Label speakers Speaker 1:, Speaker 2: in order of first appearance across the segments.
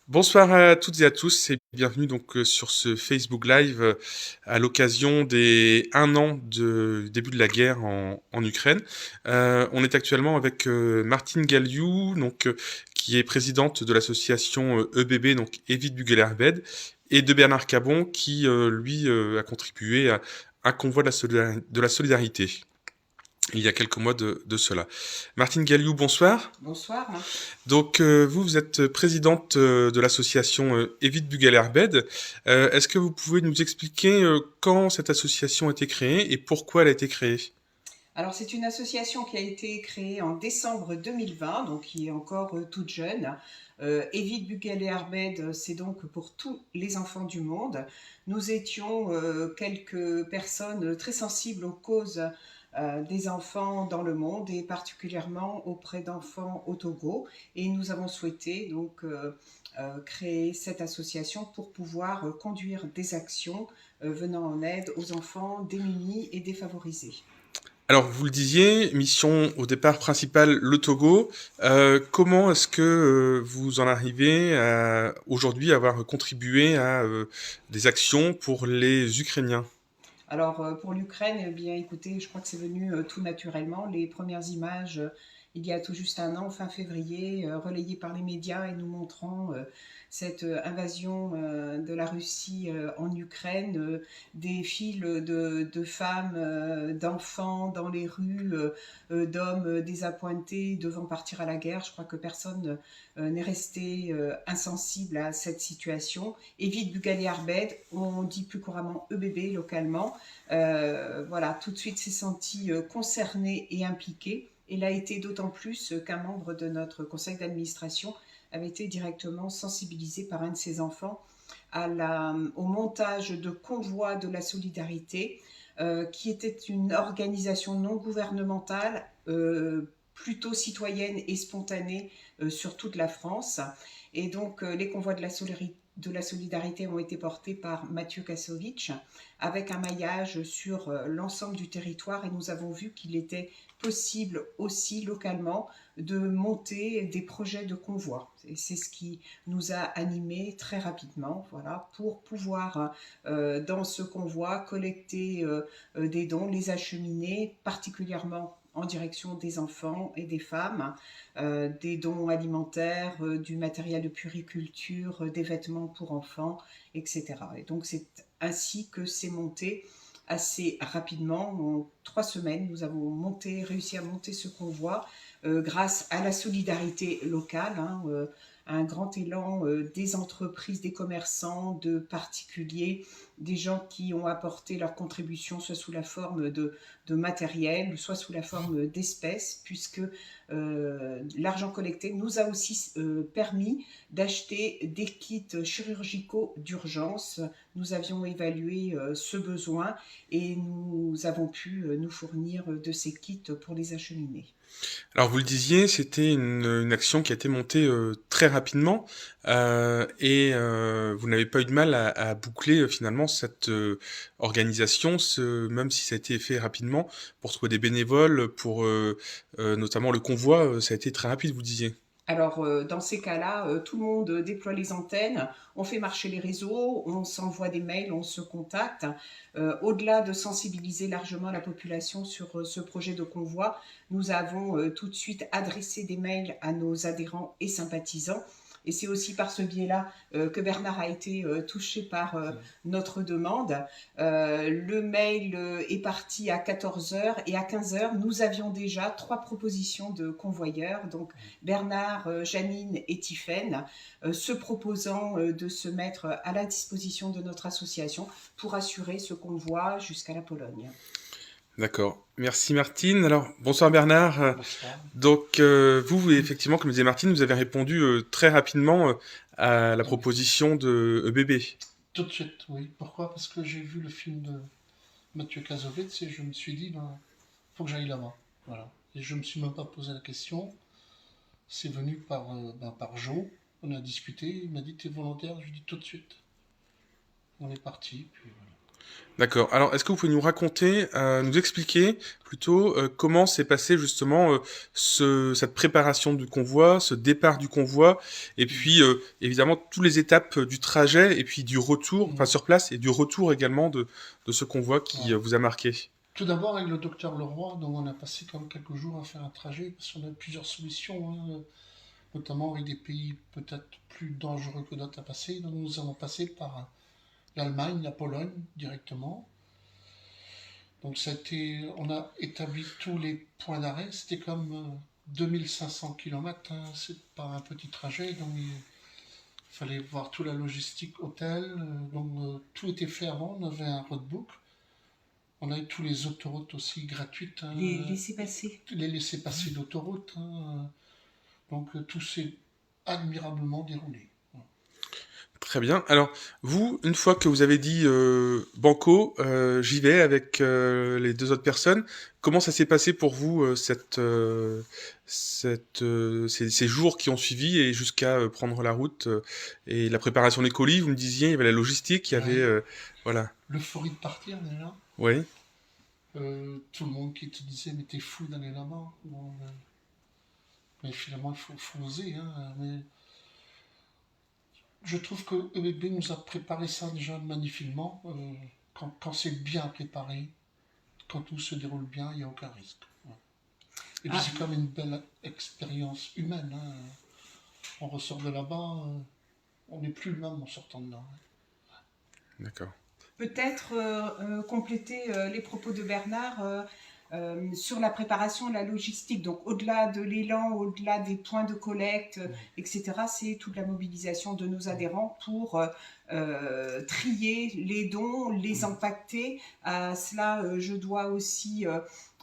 Speaker 1: Bonsoir à toutes et à tous et bienvenue donc sur ce Facebook Live à l'occasion des 1 an du début de la guerre en Ukraine. On est actuellement avec Martine Galliou, qui est présidente de l'association EBB, donc Evite Bugeler-Bed, et de Bernard Cabon qui lui a contribué à un convoi de la solidarité il y a quelques mois de cela. Martine Galliou, bonsoir.
Speaker 2: Bonsoir.
Speaker 1: Vous êtes présidente de l'association Evite Bugeler-Bed. Est-ce que vous pouvez nous expliquer quand cette association a été créée et pourquoi elle a été créée?
Speaker 2: Alors, c'est une association qui a été créée en décembre 2020, donc qui est encore toute jeune. Evite Bugeler-Bed, c'est donc pour tous les enfants du monde. Nous étions quelques personnes très sensibles aux causes des enfants dans le monde et particulièrement auprès d'enfants au Togo. Et nous avons souhaité créer cette association pour pouvoir conduire des actions venant en aide aux enfants démunis et défavorisés.
Speaker 1: Alors, vous le disiez, mission au départ principale, le Togo. Comment est-ce que vous en arrivez à aujourd'hui avoir contribué à des actions pour les Ukrainiens?
Speaker 2: Alors pour l'Ukraine, eh bien écoutez, je crois que c'est venu tout naturellement. Les premières images, il y a tout juste 1 an, fin février, relayées par les médias et nous montrant cette invasion de la Russie en Ukraine, des files de femmes, d'enfants dans les rues, d'hommes désappointés devant partir à la guerre. Je crois que personne n'est resté insensible à cette situation. Évite Bugali-Arbed, on dit plus couramment EBB localement. Voilà, tout de suite s'est senti concerné et impliqué. Et l'a été d'autant plus qu'un membre de notre conseil d'administration avait été directement sensibilisé par un de ses enfants au montage de Convoi de la solidarité, qui était une organisation non gouvernementale, plutôt citoyenne et spontanée sur toute la France. Et donc les convois de la solidarité ont été portés par Mathieu Kassovitch avec un maillage sur l'ensemble du territoire et nous avons vu qu'il était possible aussi localement de monter des projets de convoi. Et c'est ce qui nous a animés très rapidement, voilà, pour pouvoir dans ce convoi collecter des dons, les acheminer particulièrement en direction des enfants et des femmes, des dons alimentaires, du matériel de puériculture, des vêtements pour enfants, etc. Et donc c'est ainsi que c'est monté assez rapidement. En 3 semaines, nous avons réussi à monter ce convoi grâce à la solidarité locale, un grand élan des entreprises, des commerçants, de particuliers, des gens qui ont apporté leur contribution soit sous la forme de matériel, soit sous la forme d'espèces, puisque l'argent collecté nous a aussi permis d'acheter des kits chirurgicaux d'urgence. Nous avions évalué ce besoin et nous avons pu nous fournir de ces kits pour les acheminer.
Speaker 1: Alors vous le disiez, c'était une action qui a été montée très rapidement vous n'avez pas eu de mal à boucler finalement cette organisation, même si ça a été fait rapidement, pour trouver des bénévoles, pour notamment le convoi, ça a été très rapide, vous disiez.
Speaker 2: Alors, dans ces cas-là, tout le monde déploie les antennes, on fait marcher les réseaux, on s'envoie des mails, on se contacte. Au-delà de sensibiliser largement la population sur ce projet de convoi, nous avons tout de suite adressé des mails à nos adhérents et sympathisants. Et c'est aussi par ce biais-là que Bernard a été touché par notre demande. Le mail est parti à 14 heures et à 15 heures, nous avions déjà 3 propositions de convoyeurs. Donc Bernard, Janine et Tiffaine, se proposant de se mettre à la disposition de notre association pour assurer ce convoi jusqu'à la Pologne.
Speaker 1: D'accord. Merci Martine. Alors, bonsoir Bernard.
Speaker 3: Bonsoir.
Speaker 1: Vous, effectivement, comme disait Martine, vous avez répondu très rapidement à la
Speaker 3: Oui.
Speaker 1: proposition de EBB.
Speaker 3: Tout de suite, oui. Pourquoi? Parce que j'ai vu le film de Mathieu Kassovitz et je me suis dit, ben, faut que j'aille là-bas. Voilà. Et je me suis même pas posé la question. C'est venu par Joe. On a discuté. Il m'a dit, t'es volontaire? Je lui ai dit tout de suite. On est parti. Puis voilà.
Speaker 1: D'accord. Alors, est-ce que vous pouvez nous raconter, nous expliquer plutôt comment s'est passé justement cette préparation du convoi, ce départ du convoi, et puis évidemment toutes les étapes du trajet et puis du retour, enfin
Speaker 3: Mm.
Speaker 1: sur place et du retour également de ce convoi qui
Speaker 3: Ouais.
Speaker 1: vous a marqué.
Speaker 3: Tout d'abord, avec le docteur Leroy, donc on a passé quand même quelques jours à faire un trajet, parce qu'on a plusieurs solutions, hein, notamment avec des pays peut-être plus dangereux que d'autres à passer. Donc nous avons passé par l'Allemagne, la Pologne directement. Donc on a établi tous les points d'arrêt. C'était comme 2500 km, hein, c'est pas un petit trajet. Donc il fallait voir toute la logistique hôtel. Tout était fait avant. On avait un roadbook. On a eu tous les autoroutes aussi gratuites, hein,
Speaker 2: Les laissez-passer.
Speaker 3: les laissés-passer d'autoroute, hein. Tout s'est admirablement déroulé.
Speaker 1: Très bien. Alors, vous, une fois que vous avez dit Banco, j'y vais avec les deux autres personnes, comment ça s'est passé pour vous ces jours qui ont suivi et jusqu'à prendre la route et la préparation des colis, vous me disiez, il y avait la logistique, il y avait
Speaker 3: Ouais.
Speaker 1: voilà.
Speaker 3: L'euphorie de partir déjà.
Speaker 1: Oui,
Speaker 3: Tout le monde qui te disait mais t'es fou d'aller là-bas. Bon, mais finalement faut oser. Hein, mais je trouve que EBB nous a préparé ça déjà magnifiquement. Quand c'est bien préparé, quand tout se déroule bien, il n'y a aucun risque. Ouais. Et puis
Speaker 2: Ah,
Speaker 3: c'est comme une belle expérience humaine. Hein. On ressort de là-bas, on n'est plus le même en sortant de là.
Speaker 1: d'accord.
Speaker 2: peut-être compléter les propos de Bernard sur la préparation et la logistique. Donc, au-delà de l'élan, au-delà des points de collecte, etc., c'est toute la mobilisation de nos adhérents pour trier les dons, les impacter. À cela, je dois aussi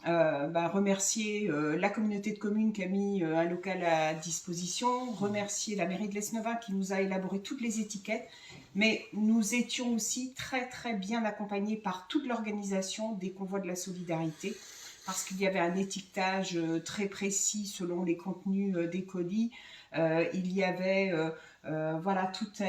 Speaker 2: remercier la communauté de communes qui a mis un local à disposition, remercier la mairie de Lesneuvin qui nous a élaboré toutes les étiquettes, mais nous étions aussi très très bien accompagnés par toute l'organisation des convois de la solidarité, parce qu'il y avait un étiquetage très précis selon les contenus des colis. Il y avait voilà toutes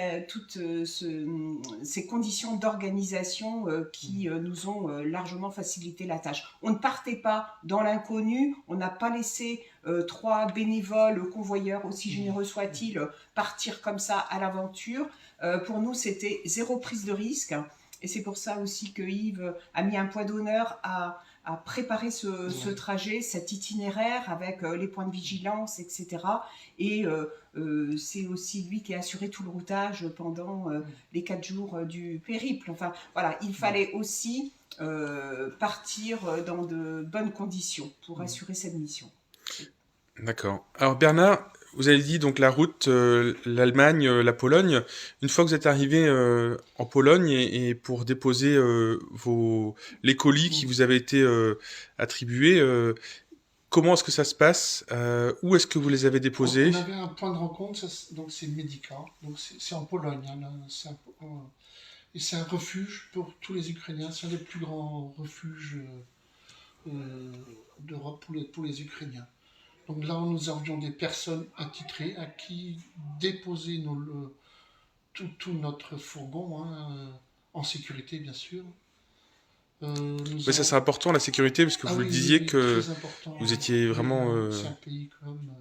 Speaker 2: ces conditions d'organisation qui nous ont largement facilité la tâche. On ne partait pas dans l'inconnu, on n'a pas laissé trois bénévoles convoyeurs, aussi généreux soient-ils, partir comme ça à l'aventure. Pour nous, c'était zéro prise de risque. Et c'est pour ça aussi que Yves a mis un point d'honneur à préparer ce trajet, cet itinéraire avec les points de vigilance, etc. Et c'est aussi lui qui a assuré tout le routage pendant les 4 jours du périple. Enfin, voilà, il fallait aussi partir dans de bonnes conditions pour assurer cette mission.
Speaker 1: D'accord. Alors Bernard, vous avez dit donc la route, l'Allemagne, la Pologne. Une fois que vous êtes arrivé en Pologne et pour déposer les colis qui vous avaient été attribués, comment est-ce que ça se passe? Où est-ce que vous les avez déposés?
Speaker 3: On avait un point de rencontre, donc c'est Medica, donc c'est en Pologne, hein, là, et c'est un refuge pour tous les Ukrainiens, c'est un des plus grands refuges d'Europe pour les Ukrainiens. Donc là, nous avions des personnes attitrées à qui déposer tout notre fourgon, hein, en sécurité bien sûr.
Speaker 1: Oui, ça c'est important la sécurité parce que
Speaker 3: Ah
Speaker 1: vous le
Speaker 3: oui, oui,
Speaker 1: disiez
Speaker 3: oui,
Speaker 1: que
Speaker 3: très important.
Speaker 1: vous étiez
Speaker 3: Oui,
Speaker 1: vraiment.
Speaker 3: c'est un pays comme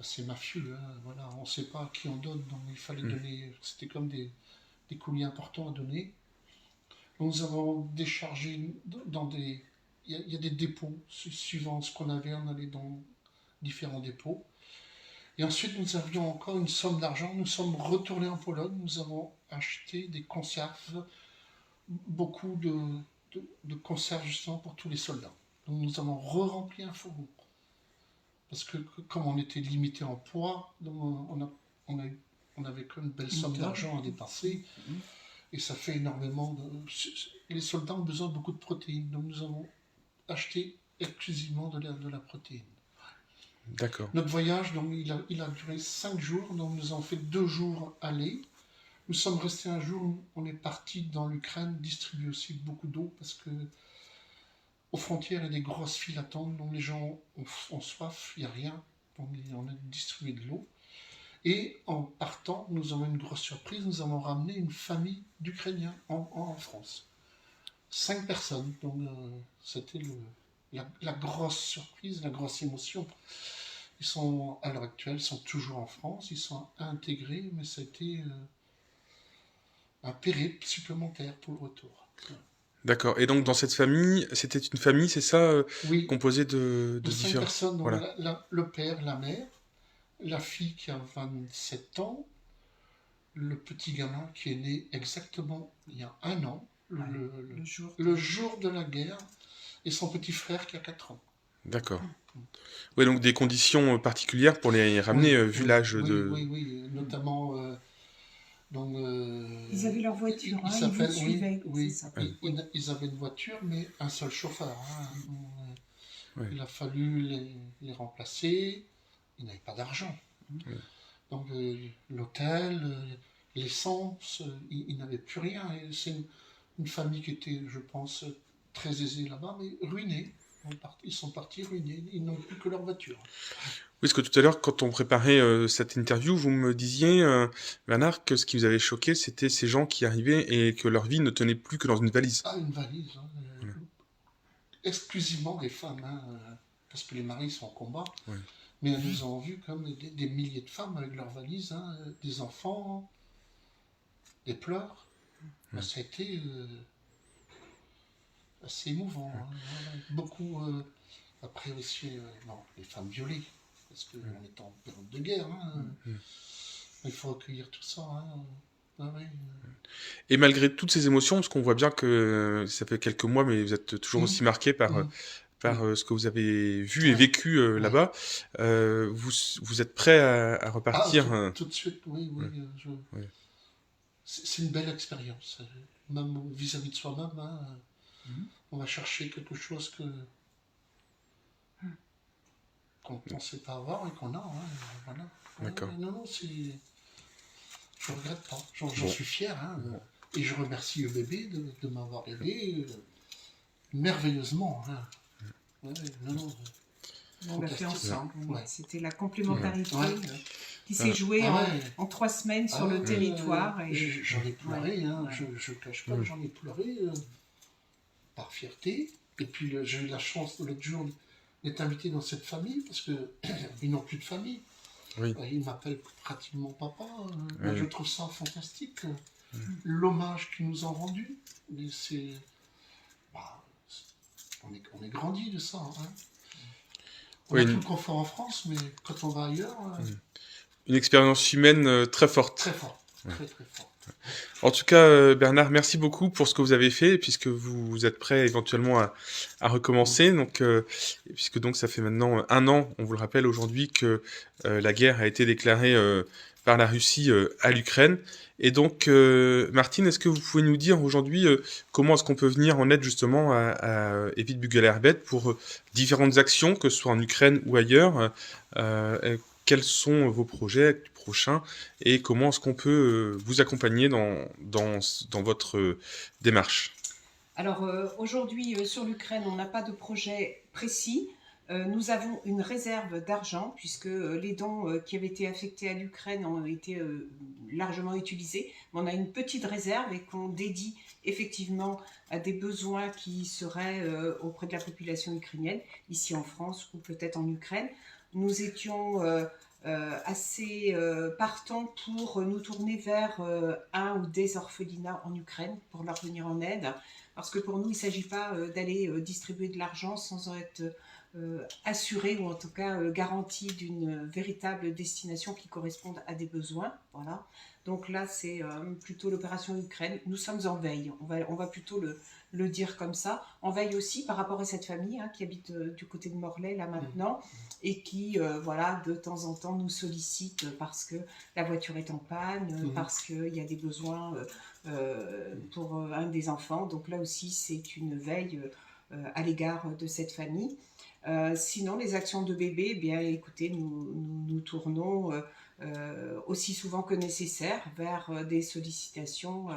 Speaker 3: c'est mafieux, hein, voilà, on ne sait pas à qui on donne, donc il fallait donner, c'était comme des colis importants à donner. Nous avons déchargé dans des, il y a des dépôts, suivant ce qu'on avait, on allait dans différents dépôts. Et ensuite, nous avions encore une somme d'argent. Nous sommes retournés en Pologne. Nous avons acheté des conserves, beaucoup de conserves justement pour tous les soldats. Donc nous avons re-rempli un fourgon. Parce que comme on était limité en poids, donc on avait quand même une belle somme d'argent à dépenser. Et ça fait énormément de... Les soldats ont besoin de beaucoup de protéines. Donc nous avons acheté exclusivement de la protéine.
Speaker 1: D'accord.
Speaker 3: Notre voyage, donc, il a duré 5 jours, donc nous avons fait 2 jours aller. Nous sommes restés un jour, on est parti dans l'Ukraine, distribuer aussi beaucoup d'eau, parce que aux frontières, il y a des grosses files à attendre, donc les gens ont soif, il n'y a rien, donc on a distribué de l'eau. Et en partant, nous avons une grosse surprise, nous avons ramené une famille d'Ukrainiens en France. 5 personnes, donc c'était la grosse surprise, la grosse émotion. Ils sont, à l'heure actuelle, ils sont toujours en France, ils sont intégrés, mais ça a été un périple supplémentaire pour le retour.
Speaker 1: D'accord. Et donc dans cette famille, c'était une famille, c'est ça,
Speaker 3: Oui,
Speaker 1: composée de
Speaker 3: de 5
Speaker 1: différents.
Speaker 3: personnes, donc
Speaker 1: Voilà.
Speaker 3: le père, la mère, la fille qui a 27 ans, le petit gamin qui est né exactement il y a un an,
Speaker 2: Ouais, le jour.
Speaker 3: le jour de la guerre, et son petit frère qui a 4 ans.
Speaker 1: D'accord. Oui, donc des conditions particulières pour les ramener, vu l'âge de.
Speaker 3: Oui, notamment. Donc,
Speaker 2: Ils avaient leur voiture,
Speaker 3: ils
Speaker 2: ils vous
Speaker 3: s'appellent,
Speaker 2: suivaient, c'est
Speaker 3: oui,
Speaker 2: ça.
Speaker 3: ils avaient une voiture, mais un seul chauffeur. Hein.
Speaker 1: Ouais.
Speaker 3: Il a fallu les remplacer. Ils n'avaient pas d'argent.
Speaker 1: Ouais.
Speaker 3: Donc, l'hôtel, l'essence, ils n'avaient plus rien. Et c'est une famille qui était, je pense, très aisée là-bas, mais ruinée. Ils sont partis ruinés. Ils n'ont plus que leur voiture.
Speaker 1: Oui, parce que tout à l'heure, quand on préparait cette interview, vous me disiez, Bernard, que ce qui vous avait choqué, c'était ces gens qui arrivaient et que leur vie ne tenait plus que dans une valise.
Speaker 3: Ah, une valise. Hein,
Speaker 1: Ouais.
Speaker 3: exclusivement les femmes, hein, parce que les maris sont en combat.
Speaker 1: Ouais.
Speaker 3: Mais nous avons vu comme des milliers de femmes avec leurs valises, hein, des enfants, des pleurs.
Speaker 1: Ouais.
Speaker 3: Ça a été assez émouvant. Hein, voilà. Beaucoup. Après aussi, non, les femmes violées, parce qu'on est en période de guerre. Hein, il faut recueillir tout ça. Hein. Ah ouais,
Speaker 1: Et malgré toutes ces émotions, parce qu'on voit bien que ça fait quelques mois, mais vous êtes toujours aussi marqué par, ce que vous avez vu et
Speaker 3: Ouais.
Speaker 1: vécu là-bas, vous êtes prêt à repartir.
Speaker 3: Tout de suite, oui.
Speaker 1: Ouais.
Speaker 3: C'est une belle expérience. Même vis-à-vis de soi-même, hein, on va chercher quelque chose qu'on ne pensait pas avoir et qu'on a. Hein, voilà.
Speaker 1: D'accord.
Speaker 3: Non, c'est. Je ne regrette pas. J'en
Speaker 1: Bon.
Speaker 3: suis fier. Hein, et je remercie bébé de m'avoir aidé merveilleusement. Hein. Ouais, non,
Speaker 2: On l'a fait
Speaker 3: fantastique.
Speaker 2: ensemble.
Speaker 3: Ouais.
Speaker 2: C'était la complémentarité
Speaker 3: Ouais.
Speaker 2: qui s'est jouée
Speaker 3: Ah ouais.
Speaker 2: en 3 semaines sur le territoire. Et...
Speaker 3: J'en ai pleuré, hein,
Speaker 2: Ouais.
Speaker 3: je ne cache pas que j'en ai pleuré par fierté. Et puis j'ai eu la chance l'autre jour d'être invité dans cette famille parce qu'ils n'ont plus de famille.
Speaker 1: Oui.
Speaker 3: Ils m'appellent pratiquement papa.
Speaker 1: Oui.
Speaker 3: Je trouve ça fantastique. L'hommage qu'ils nous ont rendu. On est grandi de ça. Hein. On a tout le confort en France, mais quand on va ailleurs,
Speaker 1: Une expérience humaine très forte.
Speaker 3: très fort. Très fort.
Speaker 1: En tout cas, Bernard, merci beaucoup pour ce que vous avez fait, puisque vous êtes prêt éventuellement à recommencer. Donc, puisque donc ça fait maintenant un an, on vous le rappelle aujourd'hui, que la guerre a été déclarée par la Russie à l'Ukraine. Et donc, Martine, est-ce que vous pouvez nous dire aujourd'hui comment est-ce qu'on peut venir en aide justement à Evit Bugal-Herbet pour différentes actions, que ce soit en Ukraine ou ailleurs quels sont vos projets prochains et comment est-ce qu'on peut vous accompagner dans votre démarche?
Speaker 2: Alors aujourd'hui sur l'Ukraine, on n'a pas de projet précis. Nous avons une réserve d'argent puisque les dons qui avaient été affectés à l'Ukraine ont été largement utilisés. Mais on a une petite réserve et qu'on dédie effectivement à des besoins qui seraient auprès de la population ukrainienne, ici en France ou peut-être en Ukraine. Nous étions assez partants pour nous tourner vers un ou des orphelinats en Ukraine pour leur venir en aide. Parce que pour nous, il ne s'agit pas d'aller distribuer de l'argent sans être assuré ou en tout cas garanti d'une véritable destination qui corresponde à des besoins. Voilà. Donc là, c'est plutôt l'opération Ukraine. Nous sommes en veille, on va plutôt le dire comme ça. En veille aussi par rapport à cette famille qui habite du côté de Morlaix là maintenant et qui, voilà, de temps en temps nous sollicite parce que la voiture est en panne, parce qu'il y a des besoins pour un des enfants. Donc là aussi, c'est une veille à l'égard de cette famille. Sinon, les actions de bébé, eh bien, écoutez, nous tournons aussi souvent que nécessaire vers des sollicitations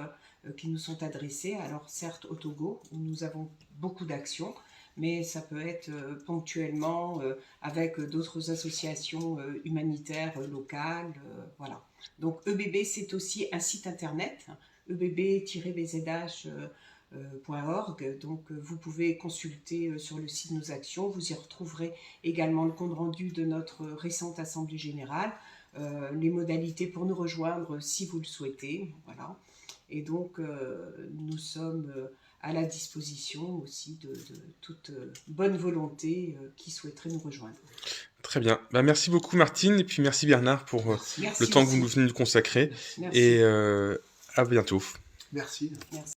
Speaker 2: qui nous sont adressées. Alors certes au Togo, où nous avons beaucoup d'actions, mais ça peut être ponctuellement avec d'autres associations humanitaires locales. Voilà. Donc EBB, c'est aussi un site internet, ebb-bzh.org. Donc vous pouvez consulter sur le site nos actions. Vous y retrouverez également le compte rendu de notre récente assemblée générale, les modalités pour nous rejoindre si vous le souhaitez. Voilà. Et donc nous sommes à la disposition aussi de toute bonne volonté qui souhaiterait nous rejoindre.
Speaker 1: Très bien. Bah, merci beaucoup Martine et puis merci Bernard pour
Speaker 3: Merci.
Speaker 1: le
Speaker 2: Merci
Speaker 1: temps que vous
Speaker 2: aussi.
Speaker 1: nous venez de consacrer
Speaker 2: Merci.
Speaker 1: et à bientôt.
Speaker 3: Merci.
Speaker 2: Merci.